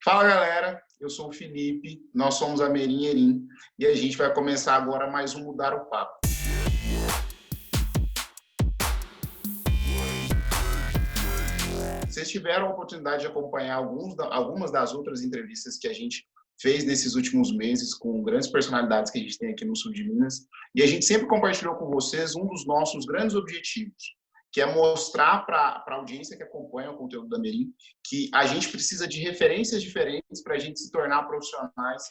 Fala galera, eu sou o Felipe, nós somos a Merim Erim e a gente vai começar agora mais um Mudar o Papo. Vocês tiveram a oportunidade de acompanhar algumas das outras entrevistas que a gente fez nesses últimos meses com grandes personalidades que a gente tem aqui no sul de Minas, e a gente sempre compartilhou com vocês um dos nossos grandes objetivos, que é mostrar para a audiência que acompanha o conteúdo da Merim que a gente precisa de referências diferentes para a gente se tornar profissionais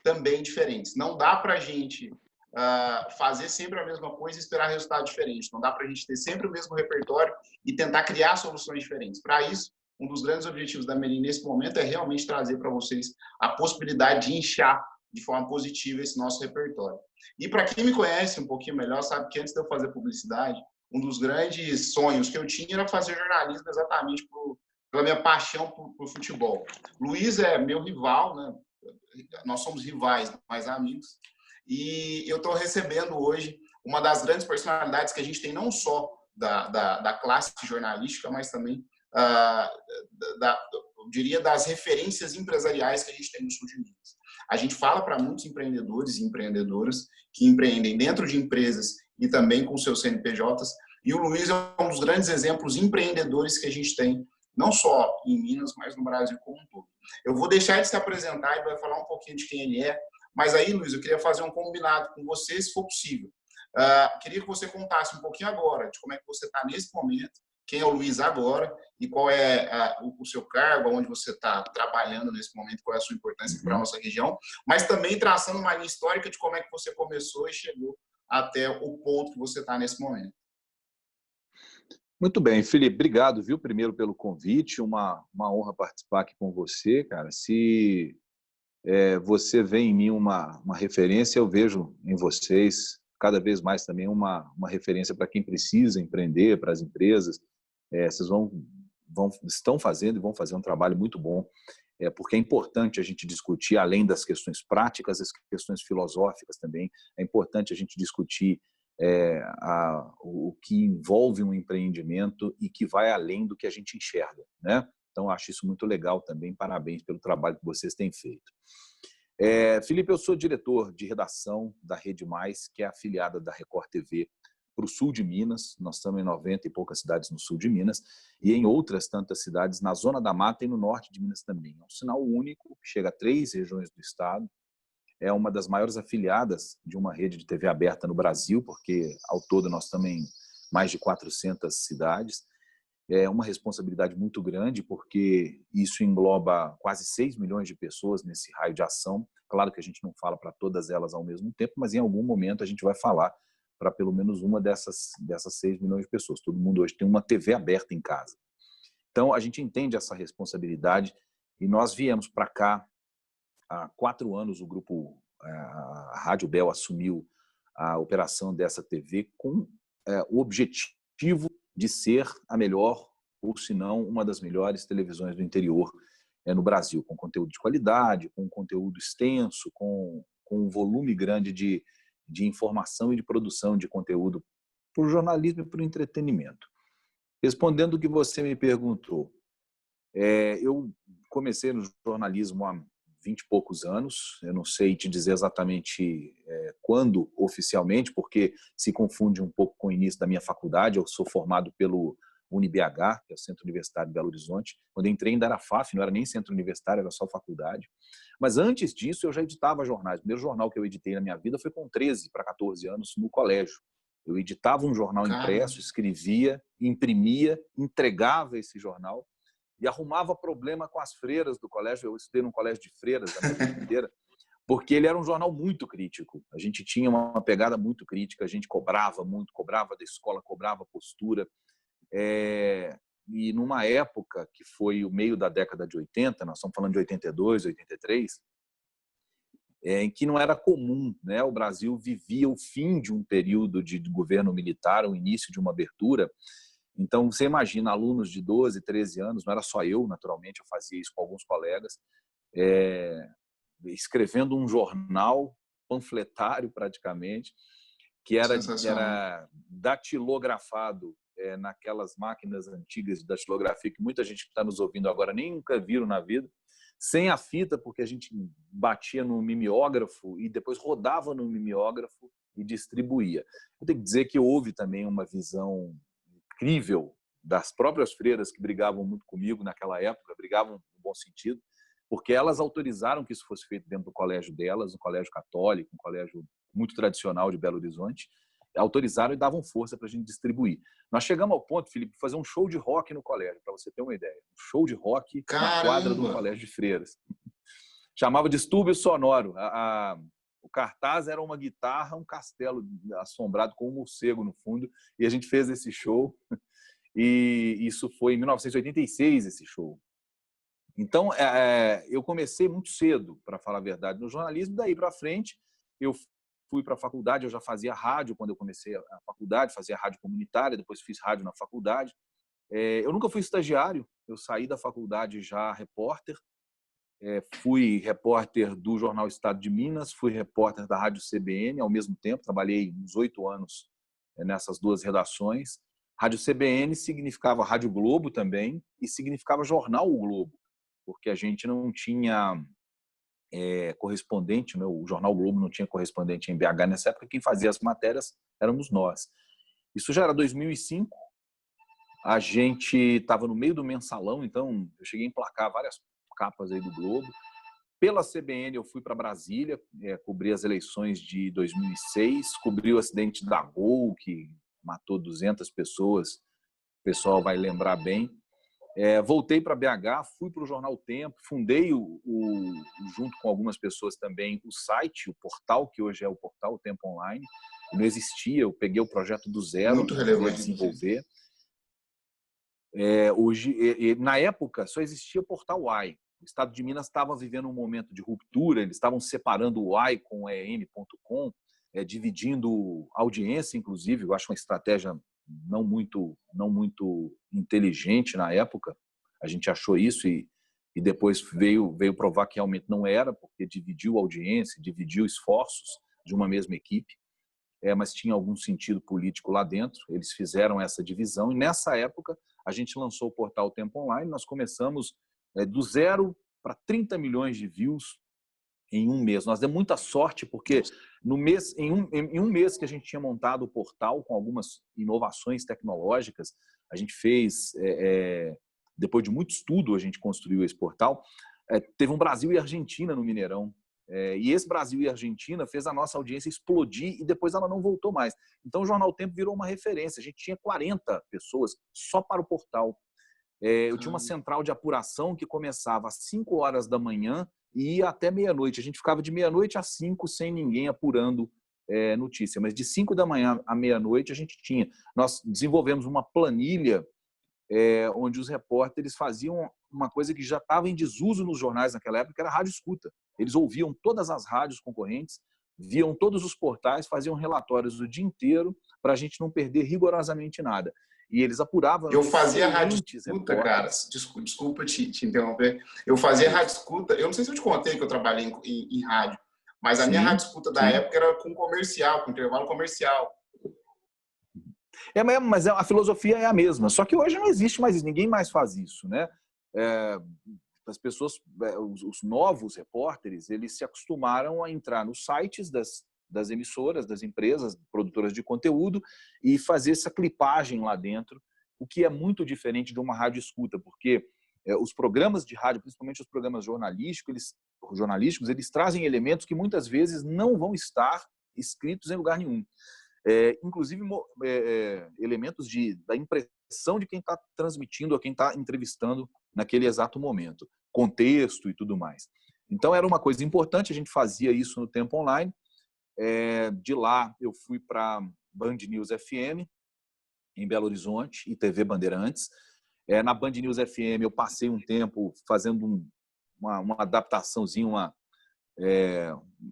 também diferentes. Não dá para a gente fazer sempre a mesma coisa e esperar resultado diferente. Não dá para a gente ter sempre o mesmo repertório e tentar criar soluções diferentes. Para isso, um dos grandes objetivos da Merim nesse momento é realmente trazer para vocês a possibilidade de inchar de forma positiva esse nosso repertório. E para quem me conhece um pouquinho melhor, sabe que antes de eu fazer publicidade, um dos grandes sonhos que eu tinha era fazer jornalismo exatamente pela minha paixão por futebol. Luiz é meu rival, né? Nós somos rivais, mas amigos. E eu estou recebendo hoje uma das grandes personalidades que a gente tem, não só da classe jornalística, mas também, eu diria, das referências empresariais que a gente tem no sul de Minas. A gente fala para muitos empreendedores e empreendedoras que empreendem dentro de empresas e também com seus CNPJs, e o Luiz é um dos grandes exemplos empreendedores que a gente tem, não só em Minas, mas no Brasil como um todo. Eu vou deixar ele se apresentar e vai falar um pouquinho de quem ele é, mas aí, Luiz, eu queria fazer um combinado com você, se for possível. Queria que você contasse um pouquinho agora de como é que você está nesse momento, quem é o Luiz agora e qual é o seu cargo, onde você está trabalhando nesse momento, qual é a sua importância para a nossa região, mas também traçando uma linha histórica de como é que você começou e chegou até o ponto que você está nesse momento. Muito bem, Felipe, obrigado, viu, primeiro pelo convite, uma honra participar aqui com você, cara. Se você vê em mim uma referência, eu vejo em vocês cada vez mais também uma referência para quem precisa empreender, para as empresas. Vocês estão fazendo e vão fazer um trabalho muito bom, porque é importante a gente discutir, além das questões práticas, as questões filosóficas também. É importante a gente discutir o que envolve um empreendimento e que vai além do que a gente enxerga, né? Então, acho isso muito legal também. Parabéns pelo trabalho que vocês têm feito. Felipe, eu sou diretor de redação da Rede Mais, que é afiliada da Record TV para o sul de Minas. Nós estamos em 90 e poucas cidades no sul de Minas e em outras tantas cidades na Zona da Mata e no norte de Minas também. É um sinal único, que chega a 3 regiões do estado. É uma das maiores afiliadas de uma rede de TV aberta no Brasil, porque ao todo nós estamos em mais de 400 cidades. É uma responsabilidade muito grande, porque isso engloba quase 6 milhões de pessoas nesse raio de ação. Claro que a gente não fala para todas elas ao mesmo tempo, mas em algum momento a gente vai falar para pelo menos uma dessas 6 milhões de pessoas. Todo mundo hoje tem uma TV aberta em casa. Então, a gente entende essa responsabilidade e nós viemos para cá. Há 4 anos, o grupo, a Rádio Bel, assumiu a operação dessa TV com o objetivo de ser a melhor, ou se não, uma das melhores televisões do interior no Brasil, com conteúdo de qualidade, com conteúdo extenso, com um volume grande de informação e de produção de conteúdo para o jornalismo e para o entretenimento. Respondendo o que você me perguntou, eu comecei no jornalismo há 20 e poucos anos, eu não sei te dizer exatamente quando oficialmente, porque se confunde um pouco com o início da minha faculdade. Eu sou formado pelo UniBH, que é o Centro Universitário de Belo Horizonte. Quando eu entrei ainda era FAF, não era nem centro universitário, era só faculdade. Mas antes disso eu já editava jornais. O primeiro jornal que eu editei na minha vida foi com 13 para 14 anos no colégio. Eu editava um jornal impresso, escrevia, imprimia, entregava esse jornal e arrumava problema com as freiras do colégio. Eu estudei num colégio de freiras a minha vida inteira, porque ele era um jornal muito crítico. A gente tinha uma pegada muito crítica, a gente cobrava muito, cobrava da escola, cobrava postura. E numa época que foi o meio da década de 80, nós estamos falando de 82, 83, em que não era comum, né? O Brasil vivia o fim de um período de governo militar, o início de uma abertura. Então, você imagina, alunos de 12, 13 anos, não era só eu, naturalmente, eu fazia isso com alguns colegas, escrevendo um jornal panfletário, praticamente, que era datilografado naquelas máquinas antigas de datilografia, que muita gente que está nos ouvindo agora nem nunca viram na vida. sem a fita, porque a gente batia no mimeógrafo e depois rodava no mimeógrafo e distribuía. Eu tenho que dizer que houve também uma visão incrível das próprias freiras que brigavam muito comigo naquela época, brigavam no bom sentido, porque elas autorizaram que isso fosse feito dentro do colégio delas, um colégio católico, um colégio muito tradicional de Belo Horizonte, autorizaram e davam força para a gente distribuir. Nós chegamos ao ponto, Felipe, de fazer um show de rock no colégio, para você ter uma ideia. Um show de rock na quadra de um colégio de freiras. Chamava Distúrbio Sonoro. O cartaz era uma guitarra, um castelo assombrado com um morcego no fundo, e a gente fez esse show, e isso foi em 1986, esse show. Então, eu comecei muito cedo, para falar a verdade, no jornalismo. Daí para frente, eu fui para a faculdade, eu já fazia rádio quando eu comecei a faculdade, fazia rádio comunitária, depois fiz rádio na faculdade. Eu nunca fui estagiário, eu saí da faculdade já repórter. Fui repórter do Jornal Estado de Minas, fui repórter da Rádio CBN ao mesmo tempo, trabalhei uns 8 anos nessas duas redações. Rádio CBN significava Rádio Globo também e significava Jornal O Globo, porque a gente não tinha correspondente, né? O Jornal Globo não tinha correspondente em BH nessa época, quem fazia as matérias éramos nós. Isso já era 2005, a gente estava no meio do mensalão, então eu cheguei a emplacar várias capas aí do Globo. Pela CBN eu fui para Brasília, cobri as eleições de 2006, cobri o acidente da Gol, que matou 200 pessoas, o pessoal vai lembrar bem. Voltei para BH, fui para o Jornal Tempo, fundei, junto com algumas pessoas também, o site, o portal, que hoje é o portal o Tempo Online. Não existia, eu peguei o projeto do zero, muito relevante, desenvolver. Na época, só existia o portal UAI. O Estado de Minas estava vivendo um momento de ruptura, eles estavam separando o UAI com o EM.com, dividindo audiência, inclusive. Eu acho uma estratégia não muito inteligente na época. A gente achou isso e depois veio provar que realmente não era, porque dividiu a audiência, dividiu esforços de uma mesma equipe, mas tinha algum sentido político lá dentro. Eles fizeram essa divisão e nessa época a gente lançou o portal Tempo Online. Nós começamos do 0 para 30 milhões de views em um mês. Nós demos muita sorte, porque em um mês que a gente tinha montado o portal, com algumas inovações tecnológicas, a gente fez, depois de muito estudo, a gente construiu esse portal. Teve um Brasil e Argentina no Mineirão. E esse Brasil e Argentina fez a nossa audiência explodir e depois ela não voltou mais. Então o Jornal Tempo virou uma referência. A gente tinha 40 pessoas só para o portal. Eu tinha uma central de apuração que começava às 5 horas da manhã e ia até meia-noite. A gente ficava de meia-noite às 5 sem ninguém apurando notícia. Mas de 5 da manhã à meia-noite a gente tinha. Nós desenvolvemos uma planilha onde os repórteres faziam uma coisa que já estava em desuso nos jornais naquela época, que era a rádio escuta. Eles ouviam todas as rádios concorrentes, viam todos os portais, faziam relatórios o dia inteiro para a gente não perder rigorosamente nada. E eles apuravam... Eu fazia rádio escuta, cara. Desculpa te interromper. Eu fazia rádio escuta. Eu não sei se eu te contei que eu trabalhei em rádio, mas a minha rádio escuta da época era com comercial, com intervalo comercial. Mas a filosofia é a mesma. Só que hoje não existe mais isso. Ninguém mais faz isso, né? As pessoas, os novos repórteres, eles se acostumaram a entrar nos sites das emissoras, das empresas produtoras de conteúdo e fazer essa clipagem lá dentro, o que é muito diferente de uma rádio escuta, porque os programas de rádio, principalmente os programas jornalísticos, eles trazem elementos que muitas vezes não vão estar escritos em lugar nenhum. Inclusive elementos da impressão de quem está transmitindo, a quem está entrevistando naquele exato momento, contexto e tudo mais. Então era uma coisa importante, a gente fazia isso no Tempo Online. De lá eu fui para Band News FM em Belo Horizonte e TV Bandeirantes. Na Band News FM eu passei um tempo fazendo uma adaptaçãozinha, uma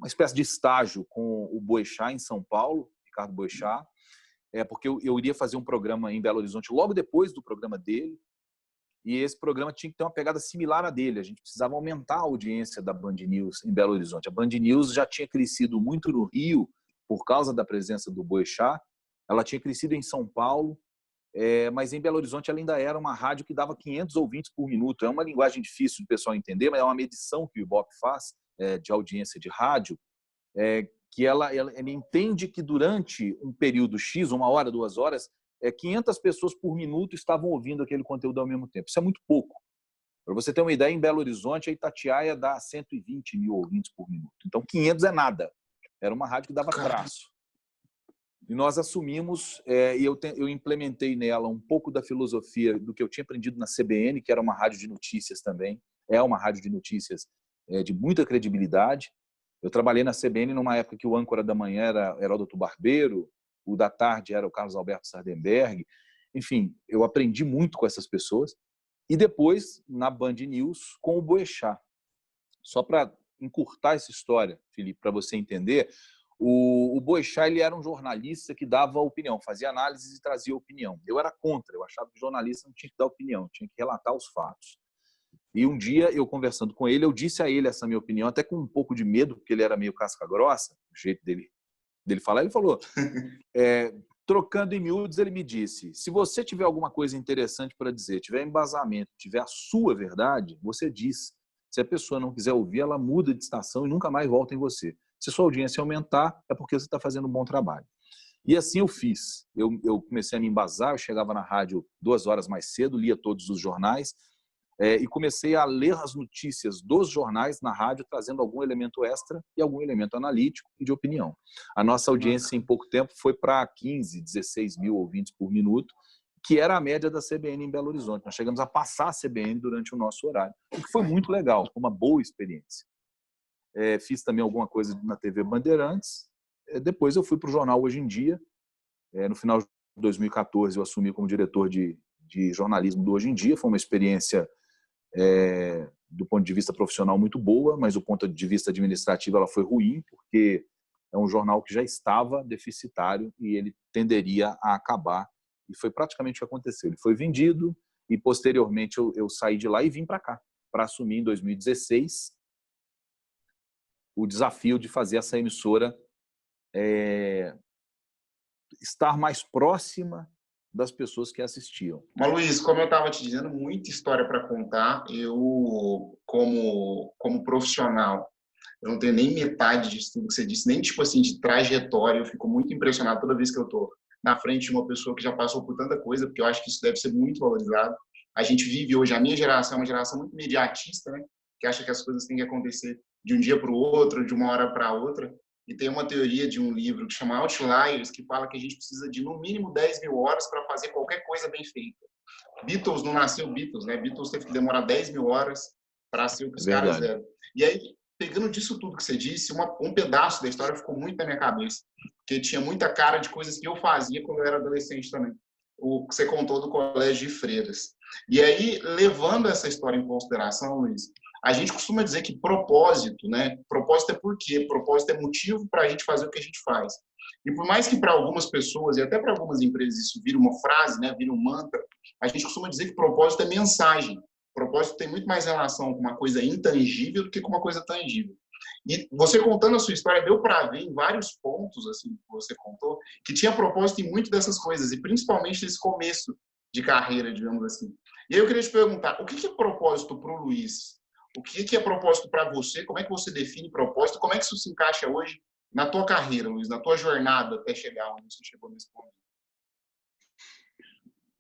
espécie de estágio com o Boechat em São Paulo, Ricardo Boechat, porque eu iria fazer um programa em Belo Horizonte logo depois do programa dele, e esse programa tinha que ter uma pegada similar à dele. A gente precisava aumentar a audiência da Band News em Belo Horizonte. A Band News já tinha crescido muito no Rio por causa da presença do Boechat, ela tinha crescido em São Paulo mas em Belo Horizonte ela ainda era uma rádio que dava 500 ouvintes por minuto. É uma linguagem difícil do pessoal entender, mas é uma medição que o Ibope faz de audiência de rádio, que ela entende que durante um período X, 1 hora, 2 horas, 500 pessoas por minuto estavam ouvindo aquele conteúdo ao mesmo tempo. Isso é muito pouco. Para você ter uma ideia, em Belo Horizonte, a Itatiaia dá 120 mil ouvintes por minuto. Então, 500 é nada. Era uma rádio que dava traço. E nós assumimos, e eu implementei nela um pouco da filosofia do que eu tinha aprendido na CBN, que era uma rádio de notícias também. É uma rádio de notícias de muita credibilidade. Eu trabalhei na CBN numa época que o âncora da manhã era Heródoto Barbeiro, o da tarde era o Carlos Alberto Sardenberg. Enfim, eu aprendi muito com essas pessoas. E depois, na Band News, com o Boechat. Só para encurtar essa história, Felipe, para você entender, o Boechat ele era um jornalista que dava opinião, fazia análises e trazia opinião. Eu era contra, eu achava que o jornalista não tinha que dar opinião, tinha que relatar os fatos. E um dia, eu conversando com ele, eu disse a ele essa minha opinião, até com um pouco de medo, porque ele era meio casca-grossa, o jeito dele falar. Ele falou, trocando em miúdos, ele me disse, se você tiver alguma coisa interessante para dizer, tiver embasamento, tiver a sua verdade, você diz. Se a pessoa não quiser ouvir, ela muda de estação e nunca mais volta em você. Se sua audiência aumentar, é porque você está fazendo um bom trabalho. E assim eu fiz. Eu comecei a me embasar, eu chegava na rádio 2 horas mais cedo, lia todos os jornais, e comecei a ler as notícias dos jornais na rádio, trazendo algum elemento extra e algum elemento analítico e de opinião. A nossa audiência, em pouco tempo, foi para 15, 16 mil ouvintes por minuto, que era a média da CBN em Belo Horizonte. Nós chegamos a passar a CBN durante o nosso horário, o que foi muito legal, foi uma boa experiência. Fiz também alguma coisa na TV Bandeirantes. Depois eu fui para o jornal Hoje em Dia. No final de 2014, eu assumi como diretor de jornalismo do Hoje em Dia. Foi uma experiência do ponto de vista profissional muito boa, mas do ponto de vista administrativo ela foi ruim, porque é um jornal que já estava deficitário e ele tenderia a acabar. E foi praticamente o que aconteceu. Ele foi vendido e, posteriormente, eu saí de lá e vim para cá, para assumir em 2016 o desafio de fazer essa emissora estar mais próxima das pessoas que assistiam. Mas, Luiz, como eu estava te dizendo, muita história para contar. Eu, como profissional, eu não tenho nem metade disso tudo que você disse, nem tipo assim de trajetória. Eu fico muito impressionado toda vez que eu estou na frente de uma pessoa que já passou por tanta coisa, porque eu acho que isso deve ser muito valorizado. A gente vive hoje, a minha geração é uma geração muito imediatista, né? Que acha que as coisas têm que acontecer de um dia para o outro, de uma hora para outra. E tem uma teoria de um livro que chama Outliers, que fala que a gente precisa de, no mínimo, 10 mil horas para fazer qualquer coisa bem feita. Beatles não nasceu Beatles, né? Beatles teve que demorar 10 mil horas para ser o que os caras eram. E aí, pegando disso tudo que você disse, um pedaço da história ficou muito na minha cabeça, porque tinha muita cara de coisas que eu fazia quando eu era adolescente também. O que você contou do colégio de freiras. E aí, levando essa história em consideração, Luiz, a gente costuma dizer que propósito, né? Propósito é por quê? Propósito é motivo para a gente fazer o que a gente faz. E por mais que para algumas pessoas e até para algumas empresas isso vira uma frase, né? Vira um mantra, a gente costuma dizer que propósito é mensagem. Propósito tem muito mais relação com uma coisa intangível do que com uma coisa tangível. E você contando a sua história, deu para ver em vários pontos, assim, que você contou, que tinha propósito em muito dessas coisas, e principalmente nesse começo de carreira, digamos assim. E aí eu queria te perguntar, o que é propósito para o Luiz? O que é propósito para você? Como é que você define propósito? Como é que isso se encaixa hoje na tua carreira, Luiz, na tua jornada até chegar onde você chegou nesse momento?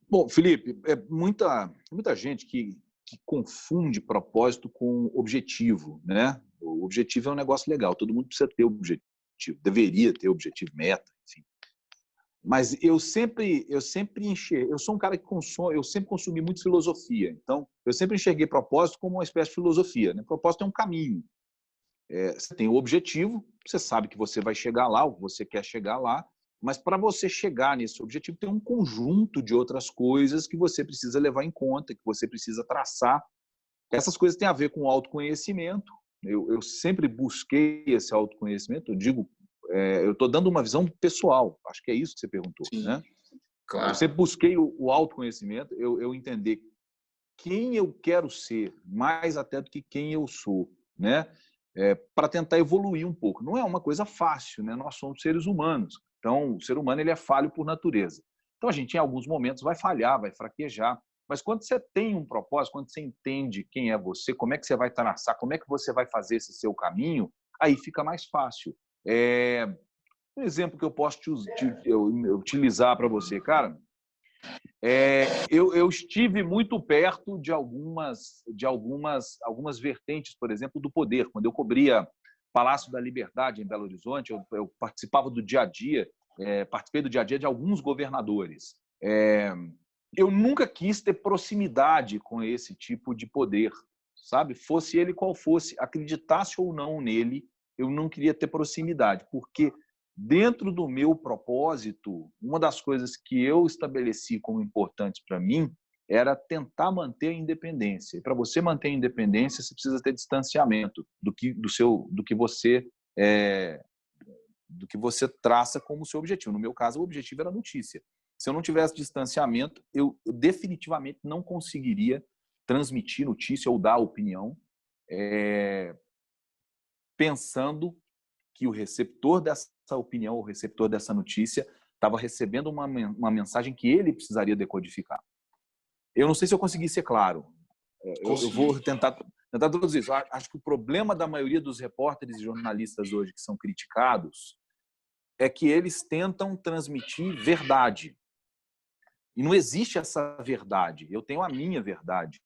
Bom, Felipe, muita gente que confunde propósito com objetivo, né? O objetivo é um negócio legal, todo mundo precisa ter objetivo, deveria ter objetivo, meta, enfim. Mas eu sou um cara que eu sempre consumi muito filosofia, então eu sempre enxerguei propósito como uma espécie de filosofia, né? Propósito é um caminho. Você tem o objetivo, você sabe que você vai chegar lá, ou você quer chegar lá, mas para você chegar nesse objetivo tem um conjunto de outras coisas que você precisa levar em conta, que você precisa traçar. Essas coisas têm a ver com autoconhecimento. Eu sempre busquei esse autoconhecimento. Eu estou dando uma visão pessoal. Acho que é isso que você perguntou, Sim, né? claro. Eu sempre busquei o autoconhecimento. Eu entender quem eu quero ser, mais até do que quem eu sou, né? Para tentar evoluir um pouco. Não é uma coisa fácil, né? Nós somos seres humanos. Então, o ser humano ele é falho por natureza. Então, a gente, em alguns momentos, vai falhar, vai fraquejar. Mas quando você tem um propósito, quando você entende quem é você, como é que você vai traçar, como é que você vai fazer esse seu caminho, aí fica mais fácil. Um exemplo que eu posso utilizar para você, cara, eu estive muito perto de algumas vertentes, por exemplo, do poder. Quando eu cobria Palácio da Liberdade, em Belo Horizonte, eu participava do dia a dia, participei do dia a dia de alguns governadores. Eu nunca quis ter proximidade com esse tipo de poder, sabe? Fosse ele qual fosse, acreditasse ou não nele, eu não queria ter proximidade, porque dentro do meu propósito, uma das coisas que eu estabeleci como importantes para mim era tentar manter a independência. E para você manter a independência, você precisa ter distanciamento do que você traça como seu objetivo. No meu caso, o objetivo era a notícia. Se eu não tivesse distanciamento, eu definitivamente não conseguiria transmitir notícia ou dar opinião, pensando que o receptor dessa opinião, o receptor dessa notícia, estava recebendo uma mensagem que ele precisaria decodificar. Eu não sei se eu consegui ser claro. Eu vou tentar traduzir isso. Acho que o problema da maioria dos repórteres e jornalistas hoje que são criticados é que eles tentam transmitir verdade. E não existe essa verdade. Eu tenho a minha verdade.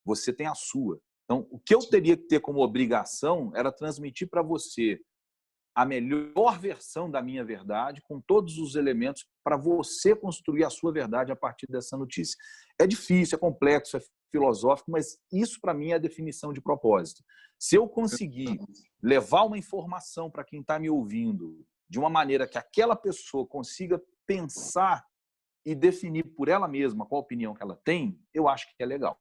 Você tem a sua. Então, o que eu teria que ter como obrigação era transmitir para você a melhor versão da minha verdade, com todos os elementos para você construir a sua verdade a partir dessa notícia. É difícil, é complexo, é filosófico, mas isso para mim é a definição de propósito. Se eu conseguir levar uma informação para quem está me ouvindo de uma maneira que aquela pessoa consiga pensar e definir por ela mesma qual a opinião que ela tem, eu acho que é legal.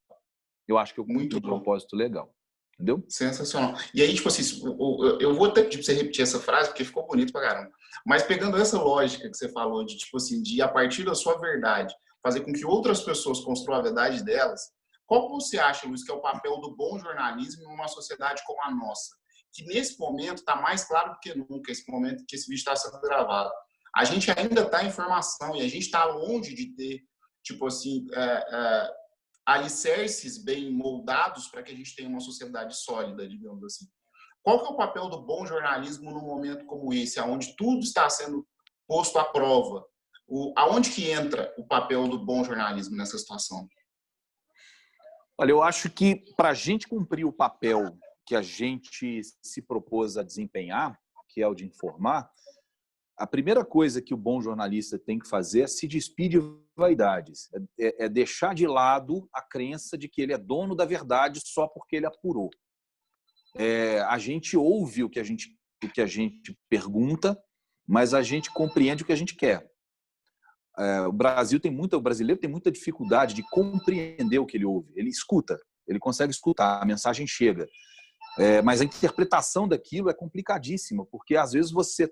Eu acho que eu cumpro um propósito legal. Entendeu? Sensacional. E aí, tipo assim, eu vou até pedir pra você repetir essa frase, porque ficou bonito pra caramba. Mas pegando essa lógica que você falou de, tipo assim, de a partir da sua verdade, fazer com que outras pessoas construam a verdade delas, qual que você acha, Luiz, que é o papel do bom jornalismo em uma sociedade como a nossa? Que nesse momento está mais claro do que nunca, esse momento que esse vídeo está sendo gravado. A gente ainda está em formação e a gente está longe de ter, tipo assim, alicerces bem moldados para que a gente tenha uma sociedade sólida, digamos assim. Qual que é o papel do bom jornalismo num momento como esse, onde tudo está sendo posto à prova? Aonde que entra o papel do bom jornalismo nessa situação? Olha, eu acho que para a gente cumprir o papel que a gente se propôs a desempenhar, que é o de informar, a primeira coisa que o bom jornalista tem que fazer é se despir de vaidades, é deixar de lado a crença de que ele é dono da verdade só porque ele apurou. A gente ouve o que a gente pergunta, mas a gente compreende o que a gente quer. O brasileiro tem muita dificuldade de compreender o que ele ouve. Ele escuta, ele consegue escutar, a mensagem chega. Mas a interpretação daquilo é complicadíssima, porque às vezes você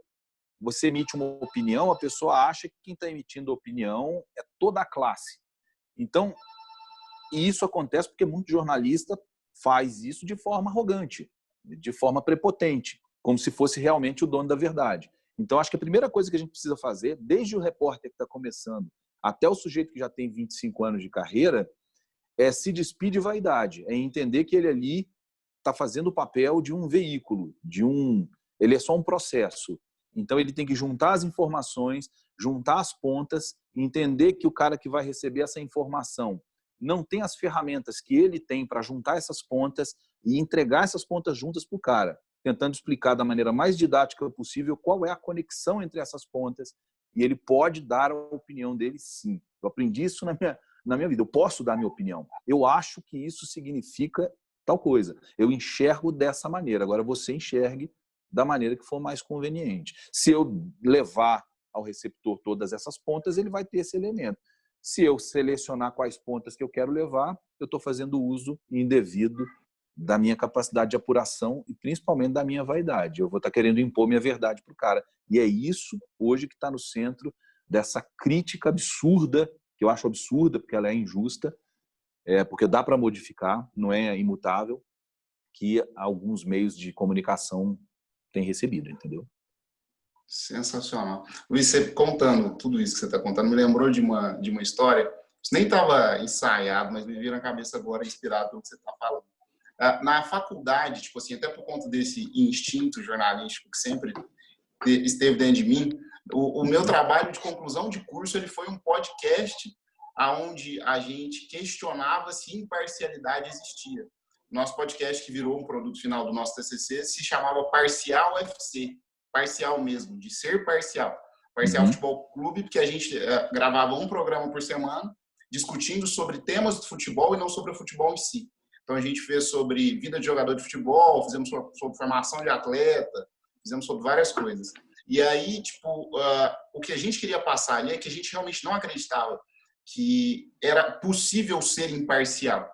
emite uma opinião, a pessoa acha que quem está emitindo a opinião é toda a classe. Então, e isso acontece porque muito jornalista faz isso de forma arrogante, de forma prepotente, como se fosse realmente o dono da verdade. Então, acho que a primeira coisa que a gente precisa fazer, desde o repórter que está começando até o sujeito que já tem 25 anos de carreira, é se despir de vaidade, é entender que ele ali está fazendo o papel de um veículo, ele é só um processo. Então, ele tem que juntar as informações, juntar as pontas, entender que o cara que vai receber essa informação não tem as ferramentas que ele tem para juntar essas pontas e entregar essas pontas juntas para o cara, tentando explicar da maneira mais didática possível qual é a conexão entre essas pontas, e ele pode dar a opinião dele, sim. Eu aprendi isso na minha vida. Eu posso dar a minha opinião. Eu acho que isso significa tal coisa. Eu enxergo dessa maneira. Agora, você enxergue da maneira que for mais conveniente. Se eu levar ao receptor todas essas pontas, ele vai ter esse elemento. Se eu selecionar quais pontas que eu quero levar, eu estou fazendo uso indevido da minha capacidade de apuração e principalmente da minha vaidade. Eu vou estar querendo impor minha verdade para o cara. E é isso hoje que está no centro dessa crítica absurda, que eu acho absurda porque ela é injusta, porque dá para modificar, não é imutável, que alguns meios de comunicação têm recebido, entendeu? Sensacional. Luiz, você contando tudo isso que você está contando, me lembrou de uma história. Isso nem estava ensaiado, mas me veio na cabeça agora, inspirado pelo que você está falando. Na faculdade, tipo assim, até por conta desse instinto jornalístico que sempre esteve dentro de mim, o meu trabalho de conclusão de curso ele foi um podcast aonde a gente questionava se imparcialidade existia. Nosso podcast, que virou um produto final do nosso TCC, se chamava Parcial FC, parcial mesmo, de ser parcial. Parcial Futebol Clube, porque a gente gravava um programa por semana, discutindo sobre temas do futebol e não sobre o futebol em si. Então, a gente fez sobre vida de jogador de futebol, fizemos sobre formação de atleta, fizemos sobre várias coisas. E aí, tipo, o que a gente queria passar ali é que a gente realmente não acreditava que era possível ser imparcial.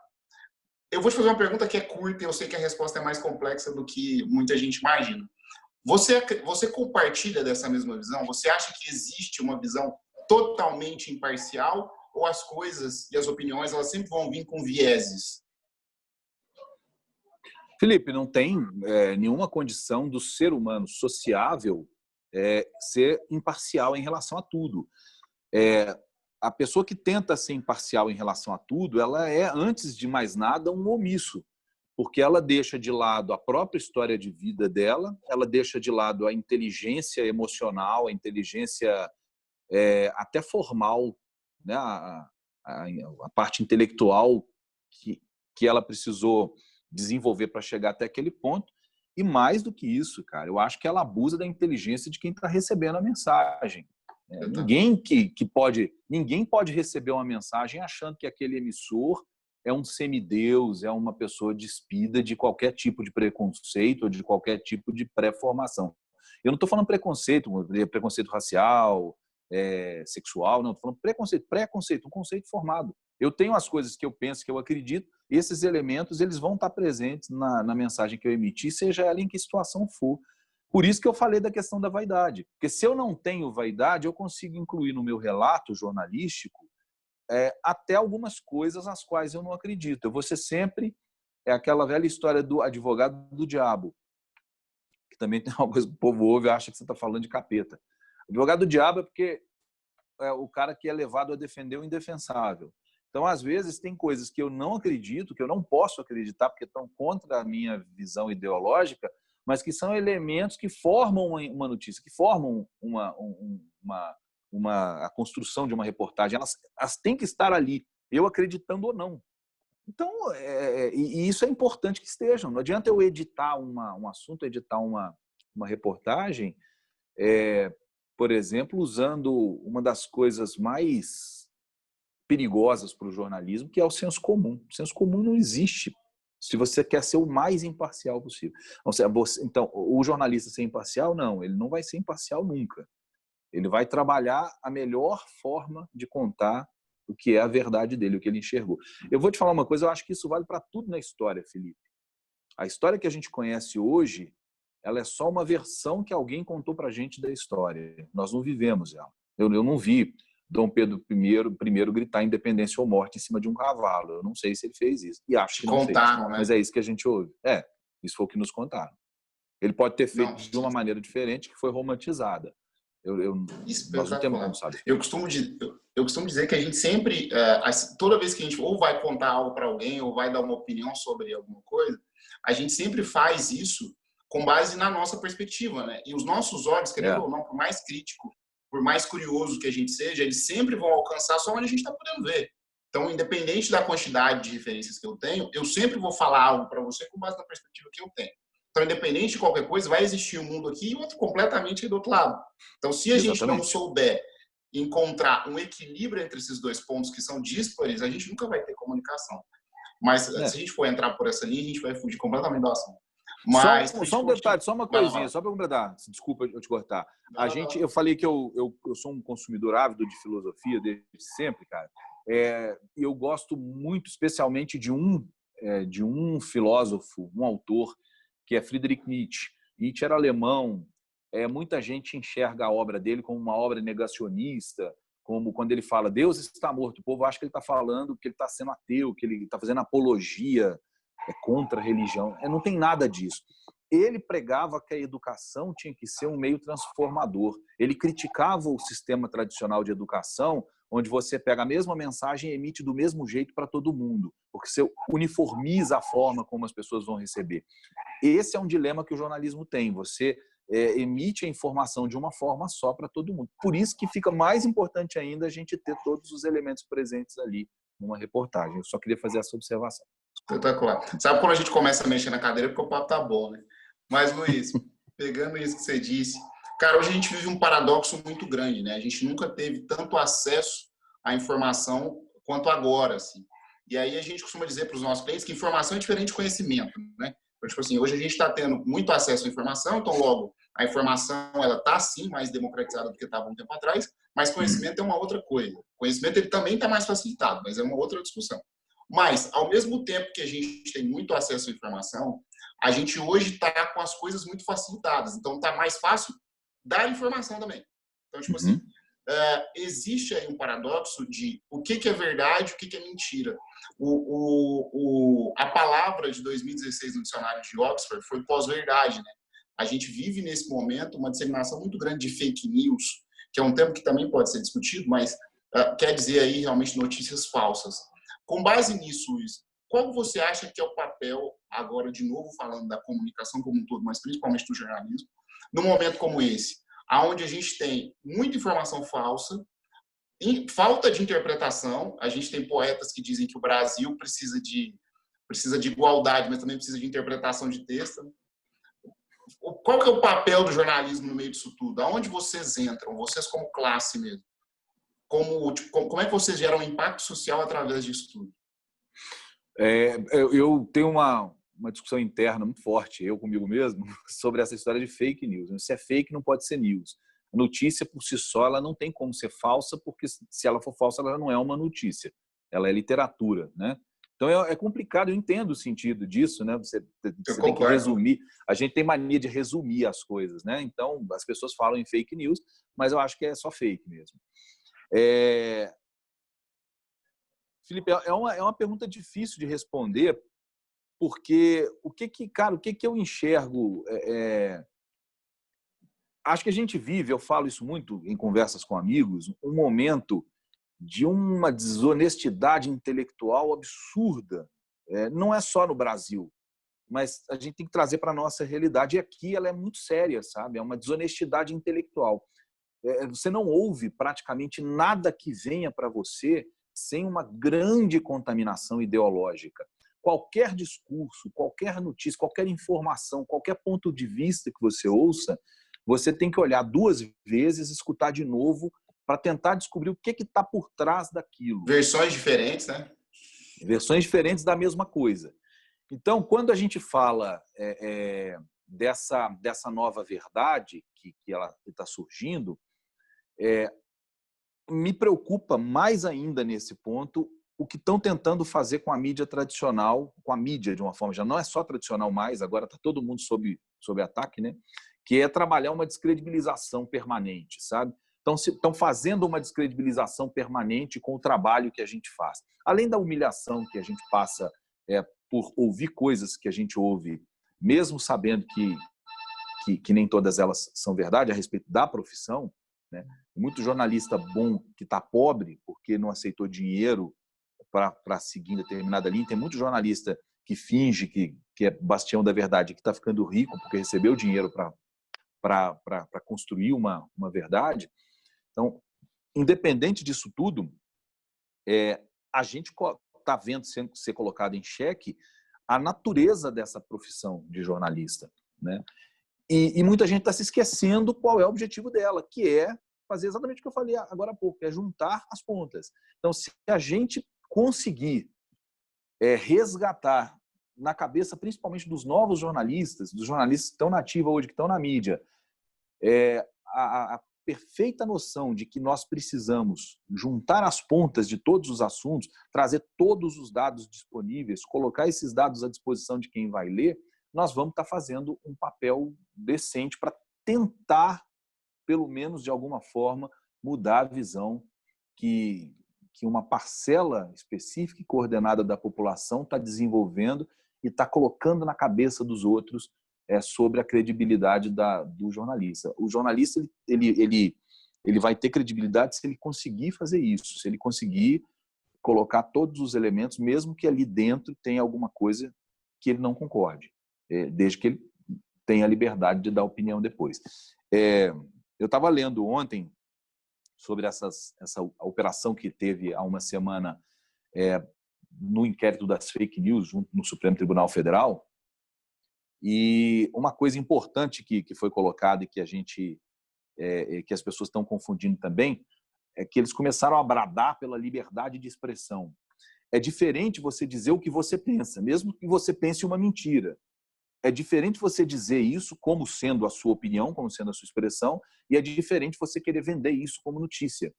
Eu vou te fazer uma pergunta que é curta e eu sei que a resposta é mais complexa do que muita gente imagina. Você compartilha dessa mesma visão? Você acha que existe uma visão totalmente imparcial ou as coisas e as opiniões elas sempre vão vir com vieses? Felipe, não tem nenhuma condição do ser humano sociável ser imparcial em relação a tudo. A pessoa que tenta ser imparcial em relação a tudo, ela é, antes de mais nada, um omisso, porque ela deixa de lado a própria história de vida dela, ela deixa de lado a inteligência emocional, a inteligência até formal, né? A parte intelectual que ela precisou desenvolver para chegar até aquele ponto. E mais do que isso, cara, eu acho que ela abusa da inteligência de quem está recebendo a mensagem. Ninguém pode receber uma mensagem achando que aquele emissor é um semideus, é uma pessoa despida de qualquer tipo de preconceito ou de qualquer tipo de pré-formação. Eu não estou falando preconceito racial, sexual, não. Estou falando preconceito, um conceito formado. Eu tenho as coisas que eu penso, que eu acredito, esses elementos eles vão estar presentes na mensagem que eu emiti, seja ela em que situação for. Por isso que eu falei da questão da vaidade. Porque se eu não tenho vaidade, eu consigo incluir no meu relato jornalístico até algumas coisas às quais eu não acredito. Eu vou ser sempre aquela velha história do advogado do diabo, que também tem uma coisa que o povo ouve e acha que você está falando de capeta. Advogado do diabo é porque é o cara que é levado a defender o indefensável. Então, às vezes, tem coisas que eu não acredito, que eu não posso acreditar porque estão contra a minha visão ideológica, mas que são elementos que formam uma notícia, que formam a construção de uma reportagem. Elas têm que estar ali, eu acreditando ou não. Então, e isso é importante que estejam. Não adianta eu editar um assunto, editar uma reportagem, por exemplo, usando uma das coisas mais perigosas para o jornalismo, que é o senso comum. O senso comum não existe se você quer ser o mais imparcial possível. Então, o jornalista ser imparcial, não, ele não vai ser imparcial nunca. Ele vai trabalhar a melhor forma de contar o que é a verdade dele, o que ele enxergou. Eu vou te falar uma coisa, eu acho que isso vale para tudo na história, Felipe. A história que a gente conhece hoje, ela é só uma versão que alguém contou para a gente da história. Nós não vivemos ela. Eu não vi Dom Pedro I gritar independência ou morte em cima de um cavalo. Eu não sei se ele fez isso. E acho que não fez. Né? Mas é isso que a gente ouve. Isso foi o que nos contaram. Ele pode ter feito de uma maneira diferente, que foi romantizada. Nós não temos como saber. Eu costumo dizer que a gente sempre, toda vez que a gente ou vai contar algo para alguém ou vai dar uma opinião sobre alguma coisa, a gente sempre faz isso com base na nossa perspectiva, né? E os nossos olhos, querendo ou não, por mais crítico, por mais curioso que a gente seja, eles sempre vão alcançar só onde a gente está podendo ver. Então, independente da quantidade de referências que eu tenho, eu sempre vou falar algo para você com base na perspectiva que eu tenho. Então, independente de qualquer coisa, vai existir um mundo aqui e outro completamente do outro lado. Então, se a gente não souber encontrar um equilíbrio entre esses dois pontos que são díspares, a gente nunca vai ter comunicação. Mas se a gente for entrar por essa linha, a gente vai fugir completamente do assunto. Mas, só um detalhe, só uma coisinha, só para completar. Desculpa eu te cortar. Eu falei que eu sou um consumidor ávido de filosofia desde sempre, cara. E eu gosto muito, especialmente de um filósofo, um autor, que é Friedrich Nietzsche. Nietzsche era alemão. Muita gente enxerga a obra dele como uma obra negacionista, como quando ele fala Deus está morto. O povo acha que ele está falando que ele está sendo ateu, que ele está fazendo apologia contra a religião. Não tem nada disso. ele pregava que a educação tinha que ser um meio transformador. Ele criticava o sistema tradicional de educação, onde você pega a mesma mensagem e emite do mesmo jeito para todo mundo, porque você uniformiza a forma como as pessoas vão receber. Esse é um dilema que o jornalismo tem. Você emite a informação de uma forma só para todo mundo. Por isso que fica mais importante ainda a gente ter todos os elementos presentes ali numa reportagem. Eu só queria fazer essa observação. Espetacular. Sabe quando a gente começa a mexer na cadeira porque o papo tá bom, né? Mas, Luiz, pegando isso que você disse, cara, hoje a gente vive um paradoxo muito grande, né? A gente nunca teve tanto acesso à informação quanto agora, assim. E aí a gente costuma dizer para os nossos clientes que informação é diferente de conhecimento, né? Então, tipo assim, hoje a gente está tendo muito acesso à informação, então logo a informação ela está sim mais democratizada do que estava um tempo atrás, mas conhecimento é uma outra coisa. Conhecimento ele também está mais facilitado, mas é uma outra discussão. Mas, ao mesmo tempo que a gente tem muito acesso à informação, a gente hoje está com as coisas muito facilitadas. Então, está mais fácil dar informação também. Então, tipo assim, existe aí um paradoxo de o que é verdade e o que é mentira. A palavra de 2016 no dicionário de Oxford foi pós-verdade, né? A gente vive nesse momento uma disseminação muito grande de fake news, que é um termo que também pode ser discutido, mas quer dizer aí realmente notícias falsas. Com base nisso, Luiz, qual você acha que é o papel, agora de novo falando da comunicação como um todo, mas principalmente do jornalismo, num momento como esse, onde a gente tem muita informação falsa, falta de interpretação, a gente tem poetas que dizem que o Brasil precisa de igualdade, mas também precisa de interpretação de texto. Qual que é o papel do jornalismo no meio disso tudo? Aonde vocês entram, vocês como classe mesmo? Como é que vocês geram um impacto social através disso tudo? Eu tenho uma discussão interna muito forte, eu comigo mesmo, sobre essa história de fake news. Se é fake, não pode ser news. A notícia, por si só, ela não tem como ser falsa, porque se ela for falsa, ela não é uma notícia. Ela é literatura, né? Então, é complicado, eu entendo o sentido disso, né? Você tem que resumir. A gente tem mania de resumir as coisas, né? Então, as pessoas falam em fake news, mas eu acho que é só fake mesmo. Felipe, é uma pergunta difícil de responder, porque o que eu enxergo? Acho que a gente vive, eu falo isso muito em conversas com amigos, um momento de uma desonestidade intelectual absurda. Não é só no Brasil, mas a gente tem que trazer para a nossa realidade. E aqui ela é muito séria, sabe? É uma desonestidade intelectual. Você não ouve praticamente nada que venha para você sem uma grande contaminação ideológica. Qualquer discurso, qualquer notícia, qualquer informação, qualquer ponto de vista que você ouça, você tem que olhar 2 vezes, escutar de novo, para tentar descobrir o que está por trás daquilo. Versões diferentes, né? Versões diferentes da mesma coisa. Então, quando a gente fala dessa nova verdade que ela está surgindo, me preocupa mais ainda nesse ponto o que estão tentando fazer com a mídia tradicional, com a mídia de uma forma, já não é só tradicional mais, agora está todo mundo sob ataque, né? Que é trabalhar uma descredibilização permanente, sabe? Estão fazendo uma descredibilização permanente com o trabalho que a gente faz. Além da humilhação que a gente passa por ouvir coisas que a gente ouve, mesmo sabendo que nem todas elas são verdade a respeito da profissão, né? Muito jornalista bom que está pobre porque não aceitou dinheiro para seguir determinada linha. Tem muito jornalista que finge que é bastião da verdade, que está ficando rico porque recebeu dinheiro para construir uma verdade. Então, independente disso tudo, a gente está vendo ser colocado em xeque a natureza dessa profissão de jornalista, né? E muita gente está se esquecendo qual é o objetivo dela, que é fazer exatamente o que eu falei agora há pouco, é juntar as pontas. Então, se a gente conseguir resgatar na cabeça, principalmente dos novos jornalistas, dos jornalistas que estão na ativa hoje, que estão na mídia, a perfeita noção de que nós precisamos juntar as pontas de todos os assuntos, trazer todos os dados disponíveis, colocar esses dados à disposição de quem vai ler, nós vamos estar fazendo um papel decente para tentar, pelo menos de alguma forma, mudar a visão que uma parcela específica e coordenada da população está desenvolvendo e está colocando na cabeça dos outros sobre a credibilidade do jornalista. O jornalista ele vai ter credibilidade se ele conseguir fazer isso, se ele conseguir colocar todos os elementos, mesmo que ali dentro tenha alguma coisa que ele não concorde, desde que ele tenha a liberdade de dar opinião depois. Eu estava lendo ontem sobre essa operação que teve há uma semana no inquérito das fake news junto no Supremo Tribunal Federal, e uma coisa importante que foi colocada e que que as pessoas estão confundindo também é que eles começaram a bradar pela liberdade de expressão. É diferente você dizer o que você pensa, mesmo que você pense uma mentira. É diferente você dizer isso como sendo a sua opinião, como sendo a sua expressão, e é diferente você querer vender isso como notícia.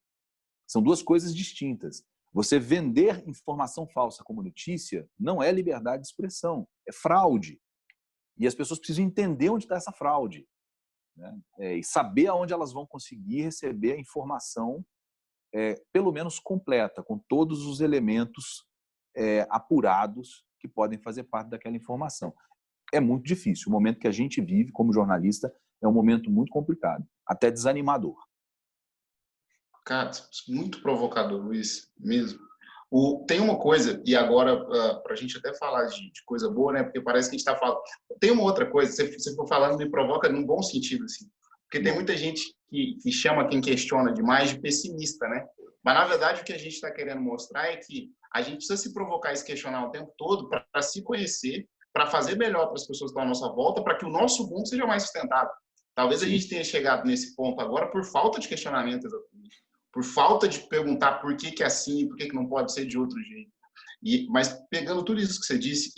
São duas coisas distintas. Você vender informação falsa como notícia não é liberdade de expressão, é fraude. E as pessoas precisam entender onde está essa fraude, né? E saber aonde elas vão conseguir receber a informação pelo menos completa, com todos os elementos apurados que podem fazer parte daquela informação. É muito difícil. O momento que a gente vive como jornalista é um momento muito complicado, até desanimador. Cara, muito provocador, Luiz, mesmo. Tem uma coisa, e agora, para a gente até falar de coisa boa, né? Porque parece que a gente está falando. Tem uma outra coisa, você for falando, me provoca num bom sentido, assim. Porque tem muita gente que chama quem questiona demais de pessimista, né? Mas, na verdade, o que a gente está querendo mostrar é que a gente precisa se provocar e se questionar o tempo todo para se conhecer, para fazer melhor para as pessoas que estão à nossa volta, para que o nosso mundo seja mais sustentável. Talvez a gente tenha chegado nesse ponto agora por falta de questionamento, exatamente. Por falta de perguntar por que é assim, por que não pode ser de outro jeito. Mas pegando tudo isso que você disse,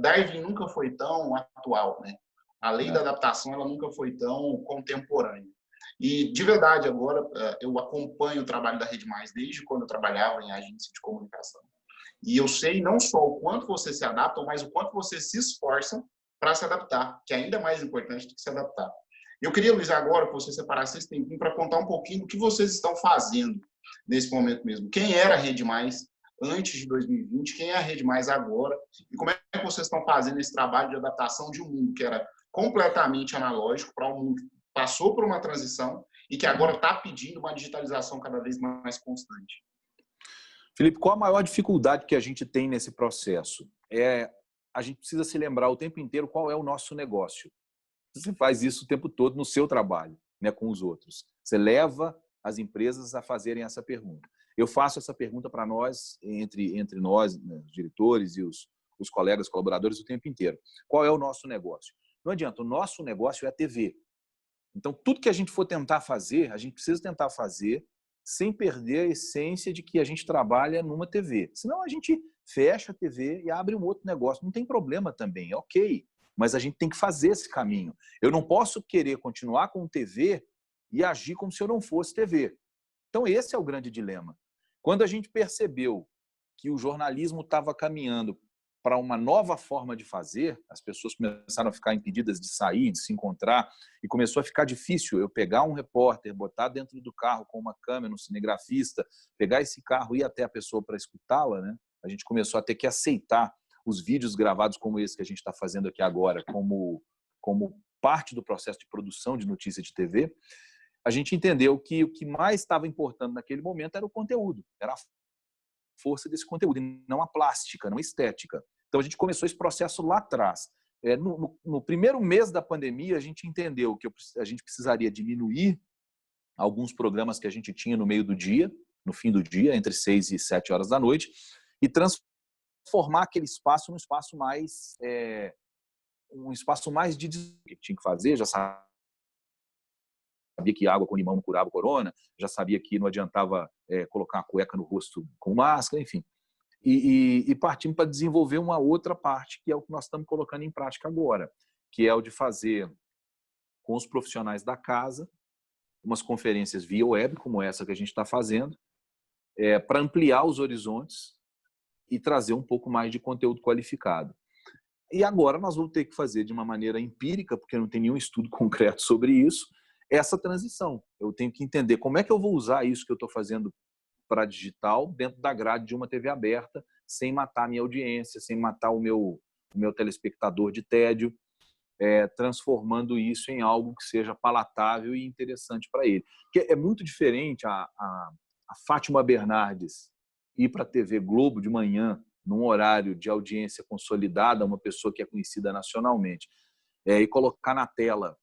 Darwin nunca foi tão atual, né? A lei da adaptação ela nunca foi tão contemporânea. E, de verdade, agora eu acompanho o trabalho da Rede Mais desde quando eu trabalhava em agência de comunicação. E eu sei não só o quanto vocês se adaptam, mas o quanto vocês se esforçam para se adaptar, que é ainda mais importante do que se adaptar. Eu queria, Luiz, agora que você separasse esse tempinho para contar um pouquinho do que vocês estão fazendo nesse momento mesmo. Quem era a Rede Mais antes de 2020, quem é a Rede Mais agora, e como é que vocês estão fazendo esse trabalho de adaptação de um mundo que era completamente analógico para um mundo que passou por uma transição e que agora está pedindo uma digitalização cada vez mais constante. Felipe, qual a maior dificuldade que a gente tem nesse processo? A gente precisa se lembrar o tempo inteiro qual é o nosso negócio. Você faz isso o tempo todo no seu trabalho, né, com os outros. Você leva as empresas a fazerem essa pergunta. Eu faço essa pergunta para nós, entre nós, né, os diretores e os colegas, colaboradores, o tempo inteiro. Qual é o nosso negócio? Não adianta, o nosso negócio é a TV. Então, tudo que a gente for tentar fazer, a gente precisa tentar fazer sem perder a essência de que a gente trabalha numa TV. Senão a gente fecha a TV e abre um outro negócio. Não tem problema também, é ok. Mas a gente tem que fazer esse caminho. Eu não posso querer continuar com TV e agir como se eu não fosse TV. Então, esse é o grande dilema. Quando a gente percebeu que o jornalismo estava caminhando para uma nova forma de fazer, as pessoas começaram a ficar impedidas de sair, de se encontrar, e começou a ficar difícil eu pegar um repórter, botar dentro do carro com uma câmera, um cinegrafista, pegar esse carro e ir até a pessoa para escutá-la, né? A gente começou a ter que aceitar os vídeos gravados como esse que a gente está fazendo aqui agora, como parte do processo de produção de notícia de TV. A gente entendeu que o que mais estava importando naquele momento era o conteúdo, era a força desse conteúdo, e não a plástica, não a estética. Então, a gente começou esse processo lá atrás. No primeiro mês da pandemia, a gente entendeu que a gente precisaria diminuir alguns programas que a gente tinha no meio do dia, no fim do dia, entre 6 e 7 horas da noite, e transformar aquele espaço num espaço mais de que tinha que fazer, já sabia que água com limão não curava o corona, já sabia que não adiantava colocar a cueca no rosto com máscara, enfim. E partimos para desenvolver uma outra parte, que é o que nós estamos colocando em prática agora, que é o de fazer com os profissionais da casa umas conferências via web, como essa que a gente está fazendo, para ampliar os horizontes e trazer um pouco mais de conteúdo qualificado. E agora nós vamos ter que fazer de uma maneira empírica, porque não tem nenhum estudo concreto sobre isso, essa transição. Eu tenho que entender como é que eu vou usar isso que eu estou fazendo para digital dentro da grade de uma TV aberta, sem matar a minha audiência, sem matar o meu telespectador de tédio. transformando isso em algo que seja palatável e interessante para ele. Porque é muito diferente a Fátima Bernardes ir para a TV Globo de manhã, num horário de audiência consolidada, uma pessoa que é conhecida nacionalmente, e colocar na tela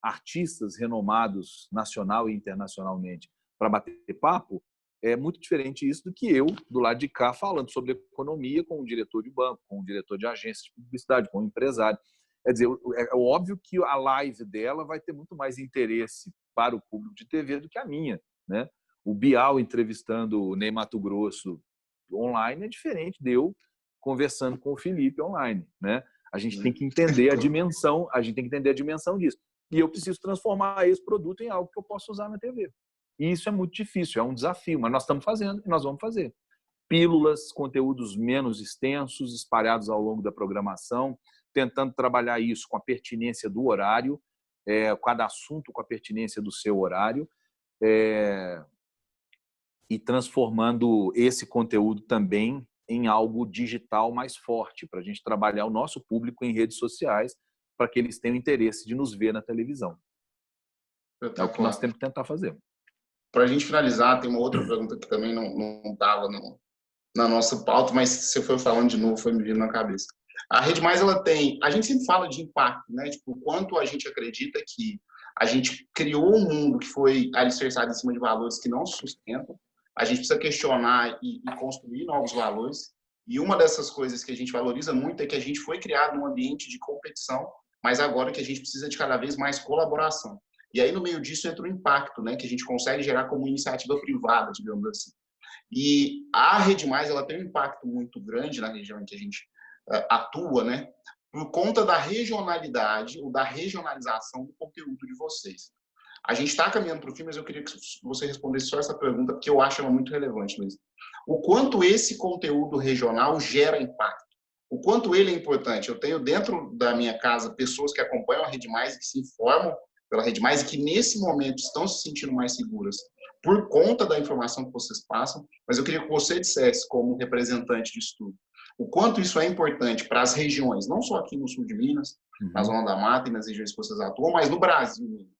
artistas renomados nacional e internacionalmente para bater papo, é muito diferente isso do que eu, do lado de cá, falando sobre economia com um diretor de banco, com um diretor de agência de publicidade, com um empresário. Quer dizer, é óbvio que a live dela vai ter muito mais interesse para o público de TV do que a minha, né? O Bial entrevistando o Ney Matogrosso online é diferente de eu conversando com o Felipe online, né? A gente tem que entender a dimensão, disso. E eu preciso transformar esse produto em algo que eu possa usar na TV. E isso é muito difícil, é um desafio, mas nós estamos fazendo e nós vamos fazer. Pílulas, conteúdos menos extensos, espalhados ao longo da programação, tentando trabalhar isso com a pertinência do horário, cada assunto com a pertinência do seu horário, e transformando esse conteúdo também em algo digital mais forte, para a gente trabalhar o nosso público em redes sociais, para que eles tenham interesse de nos ver na televisão. É o que nós temos que tentar fazer. Para a gente finalizar, tem uma outra pergunta que também não estava na nossa pauta, mas você foi falando de novo, foi me vindo na cabeça. A Rede Mais, ela tem... A gente sempre fala de impacto, né? Tipo, o quanto a gente acredita que a gente criou um mundo que foi alicerçado em cima de valores que não se sustentam. A gente precisa questionar e construir novos valores. E uma dessas coisas que a gente valoriza muito é que a gente foi criado num ambiente de competição, mas agora que a gente precisa de cada vez mais colaboração. E aí, no meio disso, entra o impacto, né, que a gente consegue gerar como iniciativa privada, digamos assim. E a Rede Mais, ela tem um impacto muito grande na região em que a gente atua, né, por conta da regionalidade ou da regionalização do conteúdo de vocês. A gente está caminhando para o fim, mas eu queria que você respondesse só essa pergunta, porque eu acho ela muito relevante, Luiz. O quanto esse conteúdo regional gera impacto? O quanto ele é importante? Eu tenho dentro da minha casa pessoas que acompanham a Rede Mais e que se informam pela Rede Mais e que nesse momento estão se sentindo mais seguras por conta da informação que vocês passam, mas eu queria que você dissesse, como representante disso tudo, o quanto isso é importante para as regiões, não só aqui no sul de Minas, na Zona da Mata e nas regiões que vocês atuam, mas no Brasil mesmo.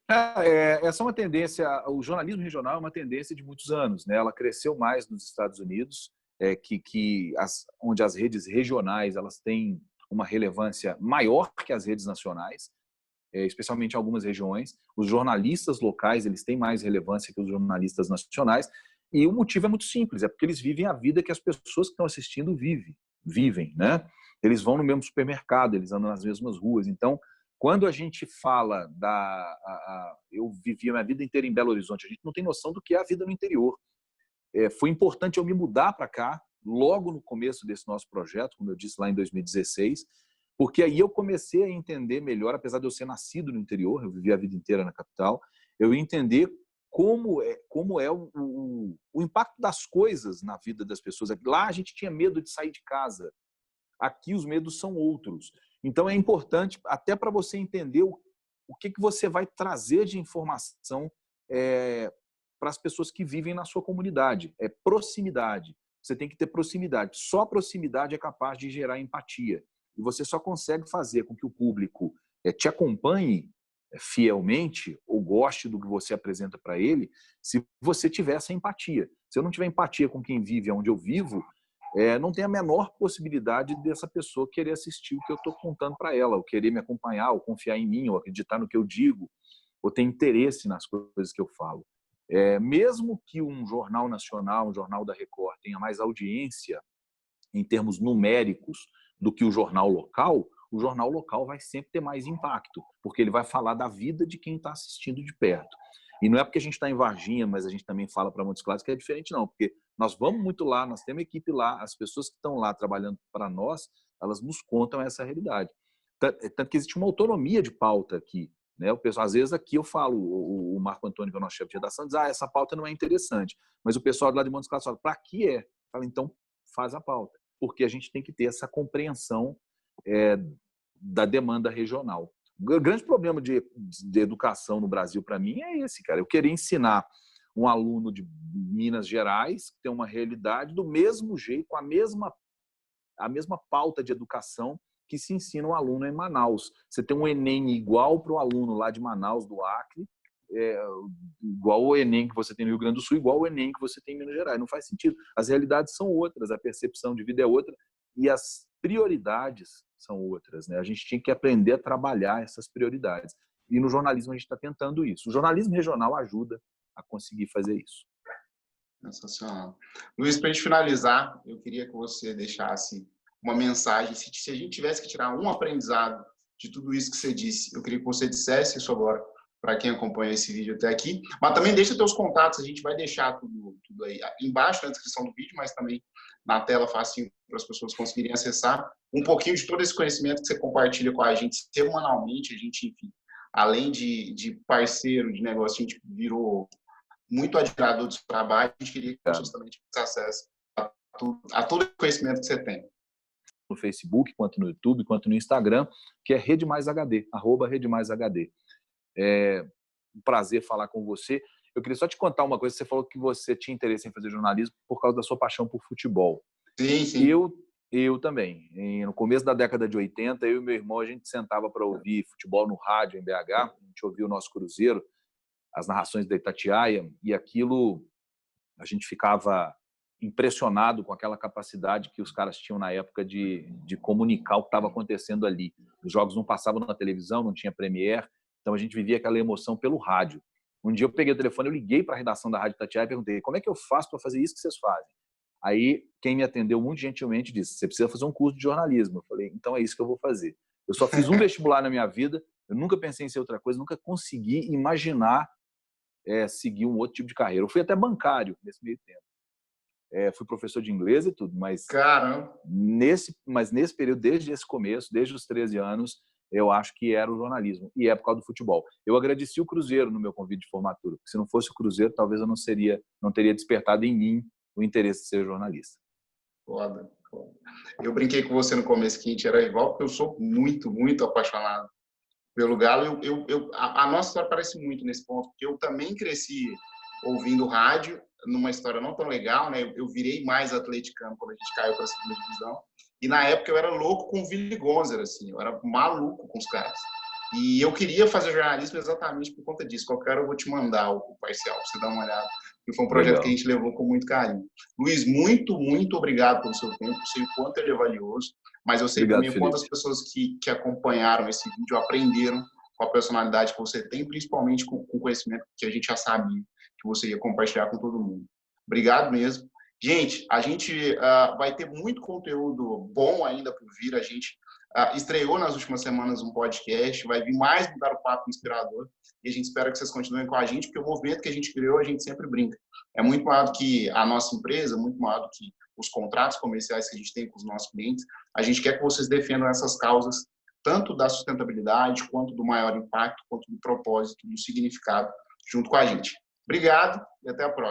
Essa é uma tendência, o jornalismo regional é uma tendência de muitos anos, né? Ela cresceu mais nos Estados Unidos, onde as redes regionais elas têm uma relevância maior que as redes nacionais, especialmente em algumas regiões. Os jornalistas locais eles têm mais relevância que os jornalistas nacionais, e o motivo é muito simples, é porque eles vivem a vida que as pessoas que estão assistindo vivem, né? Eles vão no mesmo supermercado, eles andam nas mesmas ruas. Então, quando a gente fala eu vivi a minha vida inteira em Belo Horizonte, a gente não tem noção do que é a vida no interior. Foi importante eu me mudar para cá, logo no começo desse nosso projeto, como eu disse lá em 2016, porque aí eu comecei a entender melhor, apesar de eu ser nascido no interior, eu vivi a vida inteira na capital, eu entender como é o impacto das coisas na vida das pessoas. Lá a gente tinha medo de sair de casa, aqui os medos são outros. Então é importante até para você entender o que você vai trazer de informação para as pessoas que vivem na sua comunidade. É proximidade. Você tem que ter proximidade. Só proximidade é capaz de gerar empatia. E você só consegue fazer com que o público te acompanhe fielmente ou goste do que você apresenta para ele se você tiver essa empatia. Se eu não tiver empatia com quem vive onde eu vivo, não tem a menor possibilidade dessa pessoa querer assistir o que eu estou contando para ela, ou querer me acompanhar, ou confiar em mim, ou acreditar no que eu digo, ou ter interesse nas coisas que eu falo. Mesmo que um jornal nacional, um jornal da Record, tenha mais audiência em termos numéricos do que o jornal local vai sempre ter mais impacto, porque ele vai falar da vida de quem está assistindo de perto. E não é porque a gente está em Varginha, mas a gente também fala para Montes Claros que é diferente, não, porque nós vamos muito lá, nós temos equipe lá, as pessoas que estão lá trabalhando para nós, elas nos contam essa realidade. Tanto que existe uma autonomia de pauta aqui, né? O pessoal, às vezes aqui eu falo, o Marco Antônio, que é o nosso chefe de redação, diz, essa pauta não é interessante, mas o pessoal lá de Montes Claros fala, para que é? Fala, então faz a pauta, porque a gente tem que ter essa compreensão da demanda regional. O grande problema de educação no Brasil, para mim, é esse, cara. Eu queria ensinar um aluno de Minas Gerais, que tem uma realidade, do mesmo jeito, com a mesma pauta de educação que se ensina o aluno em Manaus. Você tem um Enem igual para o aluno lá de Manaus, do Acre, igual o Enem que você tem no Rio Grande do Sul, igual o Enem que você tem em Minas Gerais. Não faz sentido. As realidades são outras, a percepção de vida é outra e as prioridades são outras, né? A gente tinha que aprender a trabalhar essas prioridades. E no jornalismo a gente está tentando isso. O jornalismo regional ajuda a conseguir fazer isso. Sensacional. Luiz, para a gente finalizar, eu queria que você deixasse uma mensagem. Se a gente tivesse que tirar um aprendizado de tudo isso que você disse, eu queria que você dissesse isso agora para quem acompanha esse vídeo até aqui. Mas também deixa teus contatos, a gente vai deixar tudo aí embaixo na descrição do vídeo, mas também na tela facinho para as pessoas conseguirem acessar um pouquinho de todo esse conhecimento que você compartilha com a gente semanalmente. A gente, enfim, além de parceiro de negócio, a gente virou muito admirador do seu trabalho. A gente queria que as pessoas também tivessem acesso a todo o conhecimento que você tem. No Facebook, quanto no YouTube, quanto no Instagram, que é Rede Mais HD, @RedeMaisHD. É um prazer falar com você. Eu queria só te contar uma coisa. Você falou que você tinha interesse em fazer jornalismo por causa da sua paixão por futebol. Sim, sim. Eu também. No começo da década de 80, eu e meu irmão, a gente sentava para ouvir futebol no rádio em BH. A gente ouvia o nosso Cruzeiro, as narrações da Itatiaia, e aquilo a gente ficava impressionado com aquela capacidade que os caras tinham na época de comunicar o que estava acontecendo ali. Os jogos não passavam na televisão, não tinha Premiere, então a gente vivia aquela emoção pelo rádio. Um dia eu peguei o telefone, eu liguei para a redação da Rádio Itatiaia e perguntei: como é que eu faço para fazer isso que vocês fazem? Aí quem me atendeu muito gentilmente disse: você precisa fazer um curso de jornalismo. Eu falei: então é isso que eu vou fazer. Eu só fiz um vestibular na minha vida, eu nunca pensei em ser outra coisa, nunca consegui imaginar seguir um outro tipo de carreira. Eu fui até bancário nesse meio tempo. Fui professor de inglês e tudo, mas nesse período, desde esse começo, desde os 13 anos, eu acho que era o jornalismo, e é por causa do futebol. Eu agradeci o Cruzeiro no meu convite de formatura, porque se não fosse o Cruzeiro, talvez eu não teria despertado em mim o interesse de ser jornalista. Foda. Eu brinquei com você no começo que a gente era rival, porque eu sou muito, muito apaixonado pelo Galo. A nossa história parece muito nesse ponto, porque eu também cresci ouvindo rádio, numa história não tão legal, né? Eu virei mais atleticano quando a gente caiu para a segunda divisão. E na época eu era louco com o Willy Gonzer, assim, eu era maluco com os caras. E eu queria fazer jornalismo exatamente por conta disso. Qualquer hora eu vou te mandar o parcial, para você dar uma olhada. E foi um projeto Legal. Que a gente levou com muito carinho. Luiz, muito, muito obrigado pelo seu tempo. Eu sei o quanto ele é valioso, mas eu sei obrigado, também o quanto as pessoas que acompanharam esse vídeo aprenderam com a personalidade que você tem, principalmente com o conhecimento que a gente já sabia que você ia compartilhar com todo mundo. Obrigado mesmo. Gente, a gente vai ter muito conteúdo bom ainda por vir. A gente estreou nas últimas semanas um podcast, vai vir mais Mudar o Papo Inspirador, e a gente espera que vocês continuem com a gente, porque o movimento que a gente criou, a gente sempre brinca. É muito maior do que a nossa empresa, muito maior do que os contratos comerciais que a gente tem com os nossos clientes. A gente quer que vocês defendam essas causas, tanto da sustentabilidade, quanto do maior impacto, quanto do propósito, do significado, junto com a gente. Obrigado e até a próxima.